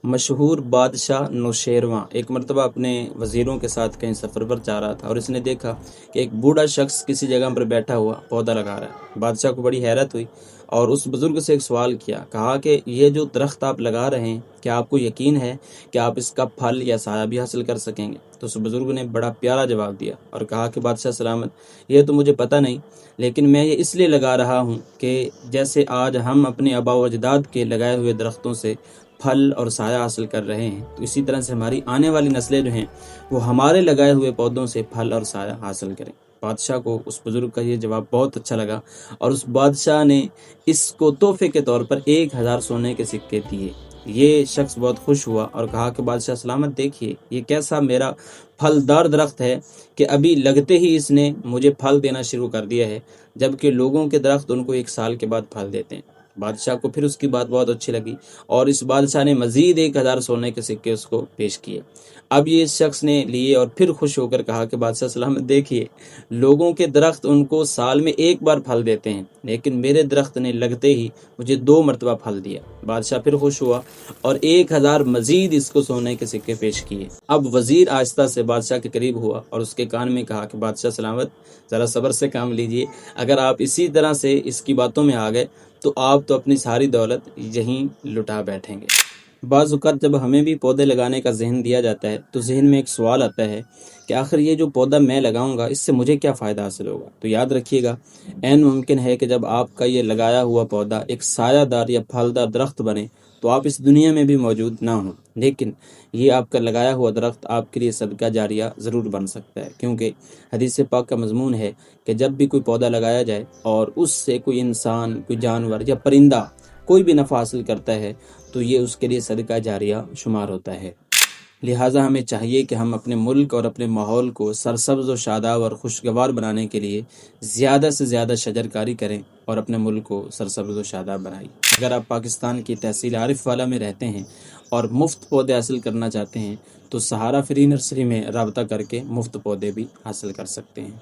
مشہور بادشاہ نوشیروان ایک مرتبہ اپنے وزیروں کے ساتھ کہیں سفر پر جا رہا تھا اور اس نے دیکھا کہ ایک بوڑھا شخص کسی جگہ پر بیٹھا ہوا پودا لگا رہا ہے۔ بادشاہ کو بڑی حیرت ہوئی اور اس بزرگ سے ایک سوال کیا، کہا کہ یہ جو درخت آپ لگا رہے ہیں، کیا آپ کو یقین ہے کہ آپ اس کا پھل یا سایہ بھی حاصل کر سکیں گے؟ تو اس بزرگ نے بڑا پیارا جواب دیا اور کہا کہ بادشاہ سلامت، یہ تو مجھے پتہ نہیں، لیکن میں یہ اس لیے لگا رہا ہوں کہ جیسے آج ہم اپنے آباء و اجداد کے لگائے ہوئے درختوں سے پھل اور سایہ حاصل کر رہے ہیں، تو اسی طرح سے ہماری آنے والی نسلیں جو ہیں وہ ہمارے لگائے ہوئے پودوں سے پھل اور سایہ حاصل کریں۔ بادشاہ کو اس بزرگ کا یہ جواب بہت اچھا لگا اور اس بادشاہ نے اس کو تحفے کے طور پر 1000 سونے کے سکے دیے۔ یہ شخص بہت خوش ہوا اور کہا کہ بادشاہ سلامت، دیکھیے یہ کیسا میرا پھلدار درخت ہے کہ ابھی لگتے ہی اس نے مجھے پھل دینا شروع کر دیا ہے، جبکہ لوگوں کے درخت ان کو 1 سال کے بعد پھل دیتے ہیں۔ بادشاہ کو پھر اس کی بات بہت اچھی لگی اور اس بادشاہ نے مزید 1000 سونے کے سکے اس کو پیش کیے۔ اب یہ اس شخص نے لیے اور پھر خوش ہو کر کہا کہ بادشاہ سلامت، دیکھیے لوگوں کے درخت ان کو سال میں 1 بار پھل دیتے ہیں، لیکن میرے درخت نے لگتے ہی مجھے 2 مرتبہ پھل دیا۔ بادشاہ پھر خوش ہوا اور 1000 مزید اس کو سونے کے سکے پیش کیے۔ اب وزیر آہستہ سے بادشاہ کے قریب ہوا اور اس کے کان میں کہا کہ بادشاہ سلامت، ذرا صبر سے کام لیجئے، اگر آپ اسی طرح سے اس کی باتوں میں آ گئے تو آپ تو اپنی ساری دولت یہیں لٹا بیٹھیں گے۔ بعض اوقات جب ہمیں بھی پودے لگانے کا ذہن دیا جاتا ہے تو ذہن میں ایک سوال آتا ہے کہ آخر یہ جو پودا میں لگاؤں گا اس سے مجھے کیا فائدہ حاصل ہوگا؟ تو یاد رکھیے گا، عین ممکن ہے کہ جب آپ کا یہ لگایا ہوا پودا ایک سایہ دار یا پھلدار درخت بنے تو آپ اس دنیا میں بھی موجود نہ ہوں، لیکن یہ آپ کا لگایا ہوا درخت آپ کے لیے صدقہ جاریہ ضرور بن سکتا ہے، کیونکہ حدیث پاک کا مضمون ہے کہ جب بھی کوئی پودا لگایا جائے اور اس سے کوئی انسان، کوئی جانور یا پرندہ کوئی بھی نفع حاصل کرتا ہے تو یہ اس کے لیے صدقہ جاریہ شمار ہوتا ہے۔ لہٰذا ہمیں چاہیے کہ ہم اپنے ملک اور اپنے ماحول کو سرسبز و شاداب اور خوشگوار بنانے کے لیے زیادہ سے زیادہ شجر کاری کریں اور اپنے ملک کو سرسبز و شاداب بنائیں۔ اگر آپ پاکستان کی تحصیل عارف والا میں رہتے ہیں اور مفت پودے حاصل کرنا چاہتے ہیں تو سہارا فری نرسری میں رابطہ کر کے مفت پودے بھی حاصل کر سکتے ہیں۔